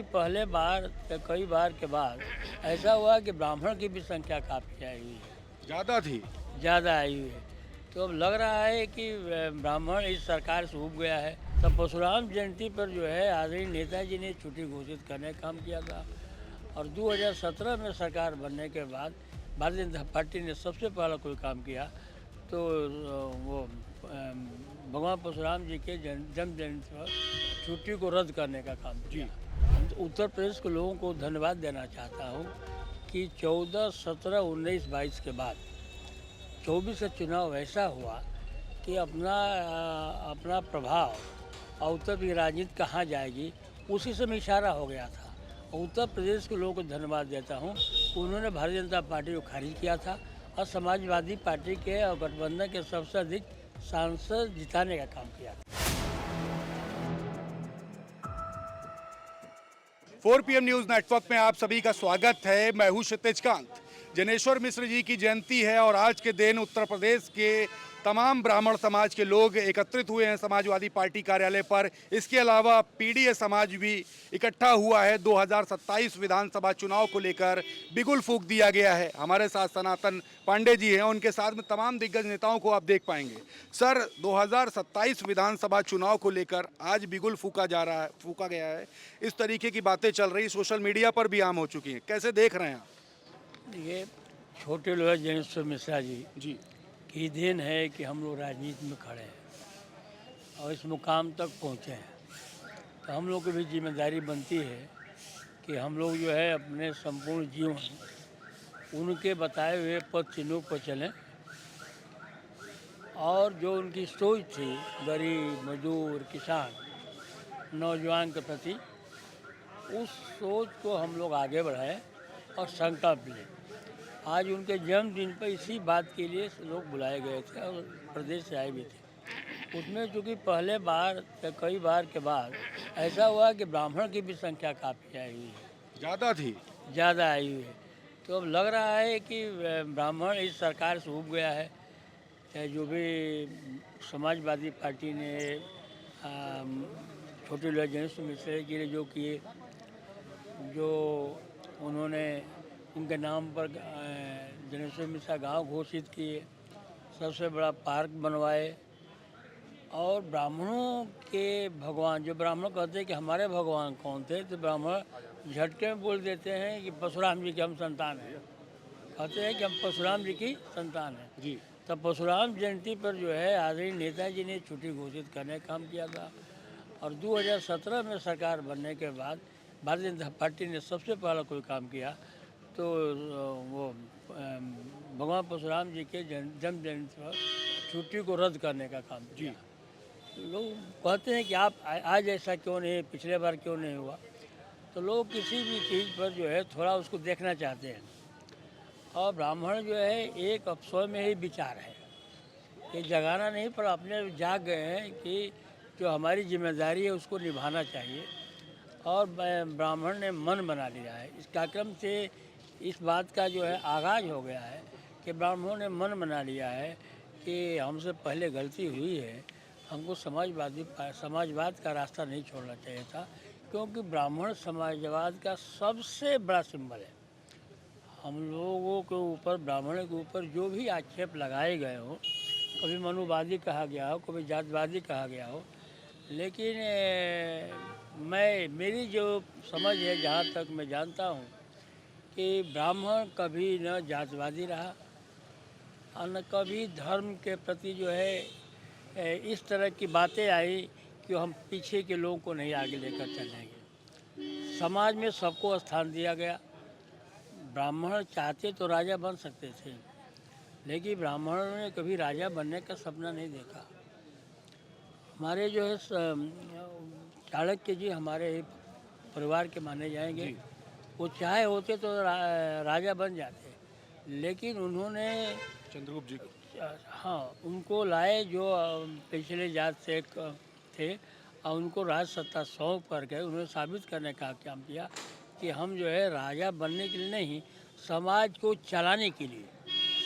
पहले बार कई बार के बाद ऐसा हुआ कि ब्राह्मण की भी संख्या काफ़ी आई हुई है, ज़्यादा थी। ज़्यादा आई हुई है। तो अब लग रहा है कि ब्राह्मण इस सरकार से उब गया है। तब परशुराम जयंती पर जो है आदरणीय नेताजी ने छुट्टी घोषित करने का काम किया था और 2017 में सरकार बनने के बाद भारतीय जनता पार्टी ने सबसे पहला कोई काम किया तो वो भगवान परशुराम जी के जन्म जयंती पर छुट्टी को रद्द करने का काम किया। उत्तर प्रदेश के लोगों को धन्यवाद देना चाहता हूँ कि 14, 17, 19, 22 के बाद 24 का चुनाव ऐसा हुआ कि अपना प्रभाव और उत्तर की राजनीति कहाँ जाएगी उसी से में इशारा हो गया था। और उत्तर प्रदेश के लोगों को धन्यवाद देता हूँ, उन्होंने भारतीय जनता पार्टी को खारिज किया था और समाजवादी पार्टी के और गठबंधन के सबसे अधिक सांसद जिताने का काम किया था। 4 PM न्यूज़ नेटवर्क में आप सभी का स्वागत है। मैं हूं क्षितिज कांत। जनेश्वर मिश्र जी की जयंती है और आज के दिन उत्तर प्रदेश के तमाम ब्राह्मण समाज के लोग एकत्रित हुए हैं समाजवादी पार्टी कार्यालय पर। इसके अलावा पीडीए समाज भी इकट्ठा हुआ है। 2027 विधानसभा चुनाव को लेकर बिगुल फूंक दिया गया है। हमारे साथ सनातन पांडे जी हैं, उनके साथ में तमाम दिग्गज नेताओं को आप देख पाएंगे। सर, 2027 विधानसभा चुनाव को लेकर आज बिगुल फूका गया है। इस तरीके की बातें चल रही, सोशल मीडिया पर भी आम हो चुकी हैं। कैसे देख रहे हैं आप? ये छोटे लोग जनेश्वर मिश्रा जी जी की देन है कि हम लोग राजनीति में खड़े हैं और इस मुकाम तक पहुँचे हैं। तो हम लोग की भी जिम्मेदारी बनती है कि हम लोग जो है अपने संपूर्ण जीवन उनके बताए हुए पथ चिन्हों पर चलें और जो उनकी सोच थी गरीब, मजदूर, किसान, नौजवान के प्रति, उस सोच को हम लोग आगे बढ़ाएं और संकल्प लें। आज उनके जन्मदिन पर इसी बात के लिए लोग बुलाए गए थे और प्रदेश से आए भी थे। उसमें चूँकि पहले बार कई बार के बाद ऐसा हुआ कि ब्राह्मण की भी संख्या काफ़ी आई हुई है, ज़्यादा थी। ज़्यादा आई हुई है। तो अब लग रहा है कि ब्राह्मण इस सरकार से उब गया है। चाहे जो भी समाजवादी पार्टी ने छोटे लोग जनेश्वर मिश्र के लिए जो किए, जो उन्होंने उनके नाम पर जनेश्वर मिश्रा गांव घोषित किए, सबसे बड़ा पार्क बनवाए और ब्राह्मणों के भगवान, जो ब्राह्मण कहते हैं कि हमारे भगवान कौन थे, तो ब्राह्मण झटके में बोल देते हैं कि परशुराम जी की हम संतान हैं। कहते हैं कि हम परशुराम जी की संतान हैं। जी तब परशुराम जयंती पर जो है आदरणीय नेताजी ने छुट्टी घोषित करने का काम किया था और 2017 में सरकार बनने के बाद भारतीय जनता पार्टी ने सबसे पहला कोई काम किया तो वो भगवान परशुराम जी के जन्म जयंती पर छुट्टी को रद्द करने का काम किया। लोग कहते हैं कि आप आज ऐसा क्यों नहीं, पिछले बार क्यों नहीं हुआ। तो लोग किसी भी चीज़ पर जो है थोड़ा उसको देखना चाहते हैं और ब्राह्मण जो है एक अफसोस में ही विचार है कि जगाना नहीं, पर अपने जाग गए हैं कि जो हमारी जिम्मेदारी है उसको निभाना चाहिए और ब्राह्मण ने मन बना लिया है। इस कार्यक्रम से इस बात का जो है आगाज़ हो गया है कि ब्राह्मणों ने मन बना लिया है कि हमसे पहले गलती हुई है, हमको समाजवाद का रास्ता नहीं छोड़ना चाहिए था, क्योंकि ब्राह्मण समाजवाद का सबसे बड़ा सिंबल है। हम लोगों के ऊपर, ब्राह्मणों के ऊपर जो भी आक्षेप लगाए गए हों, कभी मनुवादी कहा गया हो, कभी जातवादी कहा गया हो, लेकिन मेरी जो समझ है, जहाँ तक मैं जानता हूँ कि ब्राह्मण कभी न जातवादी रहा और न कभी धर्म के प्रति जो है इस तरह की बातें आई कि हम पीछे के लोगों को नहीं आगे लेकर चलेंगे। समाज में सबको स्थान दिया गया। ब्राह्मण चाहते तो राजा बन सकते थे, लेकिन ब्राह्मणों ने कभी राजा बनने का सपना नहीं देखा। हमारे जो है चाणक्य जी हमारे परिवार के माने जाएंगे। वो चाहे होते तो राजा बन जाते, लेकिन उन्होंने चंद्रगुप्त जी। हाँ, उनको लाए जो पिछले जात से थे और उनको राज सत्ता सौंप कर गए। उन्होंने साबित करने का काम किया कि हम जो है राजा बनने के लिए नहीं, समाज को चलाने के लिए,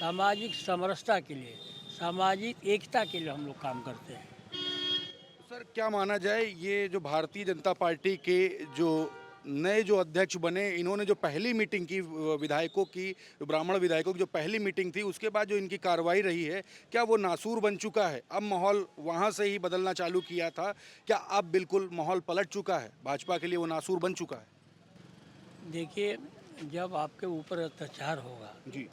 सामाजिक समरसता के लिए, सामाजिक एकता के लिए हम लोग काम करते हैं। सर, क्या माना जाए, ये जो भारतीय जनता पार्टी के जो नए जो अध्यक्ष बने, इन्होंने जो पहली मीटिंग की विधायकों की, ब्राह्मण विधायकों की जो पहली मीटिंग थी, उसके बाद जो इनकी कार्रवाई रही है, क्या वो नासूर बन चुका है? अब माहौल वहाँ से ही बदलना चालू किया था, क्या अब बिल्कुल माहौल पलट चुका है? भाजपा के लिए वो नासूर बन चुका है? देखिए, जब आपके ऊपर अत्याचार होगा जी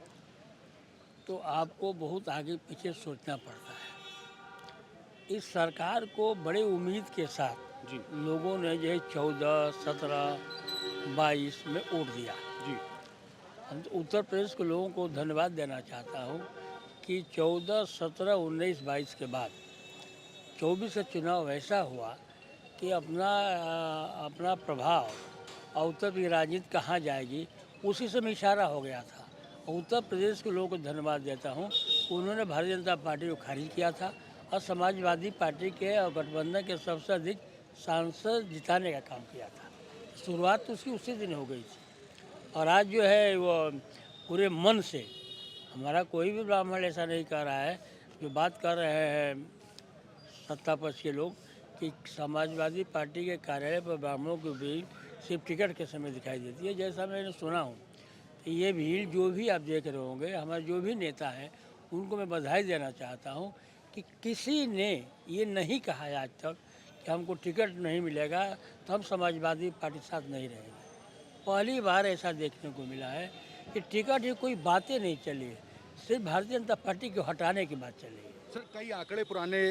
तो आपको बहुत आगे पीछे सोचना पड़ता है। इस सरकार को बड़े उम्मीद के साथ जी लोगों ने जो है 14, 17, 22 में वोट दिया। जी हम तो उत्तर प्रदेश के लोगों को धन्यवाद देना चाहता हूँ कि 14, 17, 19, 22 के बाद 24 का चुनाव ऐसा हुआ कि अपना प्रभाव और उत्तर की राजनीति कहाँ जाएगी उसी से में इशारा हो गया था। और उत्तर प्रदेश के लोगों को धन्यवाद देता हूँ, उन्होंने भारतीय जनता पार्टी को खारिज किया था और समाजवादी पार्टी के और गठबंधन के सबसे अधिक सांसद जिताने का काम किया था। शुरुआत तो उसकी उसी दिन हो गई थी और आज जो है वो पूरे मन से, हमारा कोई भी ब्राह्मण ऐसा नहीं कर रहा है जो बात कर रहे हैं सत्ता पक्ष के लोग कि समाजवादी पार्टी के कार्यालय पर ब्राह्मणों की भीड़ सिर्फ टिकट के समय दिखाई देती है। जैसा मैंने सुना हूँ, तो ये भीड़ जो भी आप देख रहे होंगे, हमारे जो भी नेता हैं उनको मैं बधाई देना चाहता हूँ कि किसी ने ये नहीं कहा है आज तक कि हमको टिकट नहीं मिलेगा तो हम समाजवादी पार्टी के साथ नहीं रहेंगे। पहली बार ऐसा देखने को मिला है कि टिकट ही कोई बातें नहीं चली, सिर्फ भारतीय जनता पार्टी को हटाने की बात चली। सर, कई आंकड़े पुराने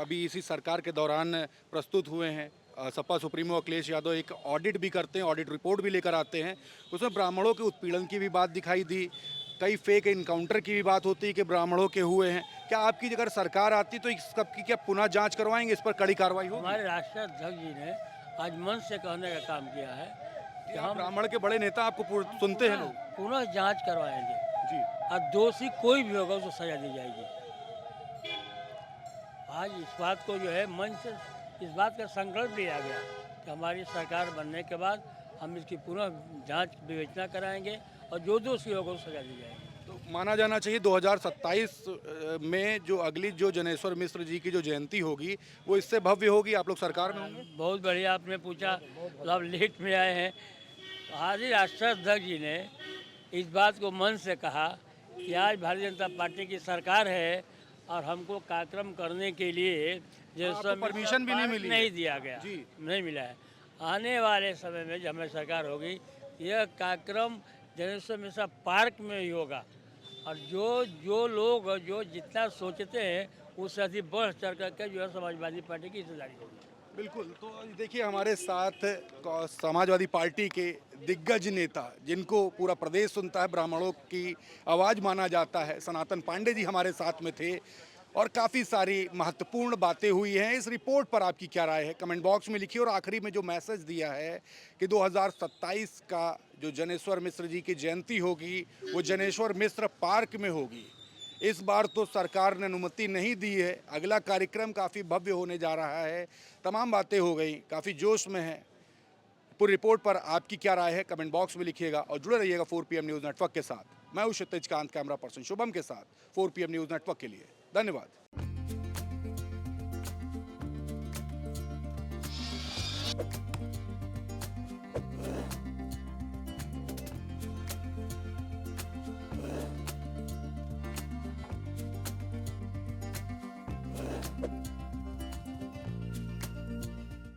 अभी इसी सरकार के दौरान प्रस्तुत हुए हैं। सपा सुप्रीमो अखिलेश यादव एक ऑडिट भी करते हैं, ऑडिट रिपोर्ट भी लेकर आते हैं, उसमें ब्राह्मणों के उत्पीड़न की भी बात दिखाई दी, कई फेक इनकाउंटर की भी बात होती है कि ब्राह्मणों के हुए हैं। क्या आपकी अगर सरकार आती तो इस सब की क्या पुनः जांच करवाएंगे, इस पर कड़ी कार्रवाई होगी? हमारे राष्ट्रीय अध्यक्ष जी ने आज मन से कहने का काम किया है कि हम ब्राह्मण के बड़े नेता आपको सुनते हैं लोग? पुनः जांच करवाएंगे जी और दोषी कोई भी होगा उसको सजा दी जाएगी। आज इस बात को जो है मन से इस बात का संकल्प लिया गया कि हमारी सरकार बनने के बाद हम इसकी पुनः जांच विवेचना कराएंगे और जो दोषी होगा उसको सजा दी जाएगी। तो माना जाना चाहिए 2027 में जो अगली जो जनेश्वर मिश्र जी की जो जयंती होगी वो इससे भव्य होगी, आप लोग सरकार में होंगे? बहुत बढ़िया आपने पूछा, तो आप लेट में आए हैं। आज ही राष्ट्रीय अध्यक्ष जी ने इस बात को मन से कहा कि आज भारतीय जनता पार्टी की सरकार है और हमको कार्यक्रम करने के लिए जैसा परमिशन भी नहीं मिली? नहीं दिया गया जी। नहीं मिला है। आने वाले समय में जब हमारी सरकार होगी यह कार्यक्रम जनेश्वर मिश्रा पार्क में ही होगा और जो लोग जो जितना सोचते हैं उससे अधिक बढ़ चढ़ करके जो है समाजवादी पार्टी की हिस्सेदारी होगी। बिल्कुल। तो देखिए हमारे साथ समाजवादी पार्टी के दिग्गज नेता जिनको पूरा प्रदेश सुनता है, ब्राह्मणों की आवाज़ माना जाता है, सनातन पांडे जी हमारे साथ में थे और काफ़ी सारी महत्वपूर्ण बातें हुई हैं। इस रिपोर्ट पर आपकी क्या राय है, कमेंट बॉक्स में लिखिए। और आखिरी में जो मैसेज दिया है कि 2027 का जो जनेश्वर मिश्र जी की जयंती होगी वो जनेश्वर मिश्र पार्क में होगी। इस बार तो सरकार ने अनुमति नहीं दी है, अगला कार्यक्रम काफ़ी भव्य होने जा रहा है। तमाम बातें हो गई, काफ़ी जोश में है। पूरी रिपोर्ट पर आपकी क्या राय है, कमेंट बॉक्स में लिखिएगा और जुड़े रहिएगा 4PM न्यूज़ नेटवर्क के साथ। मैं हूं क्षितिज कांत, कैमरा पर्सन शुभम के साथ 4PM न्यूज़ नेटवर्क के लिए। धन्यवाद।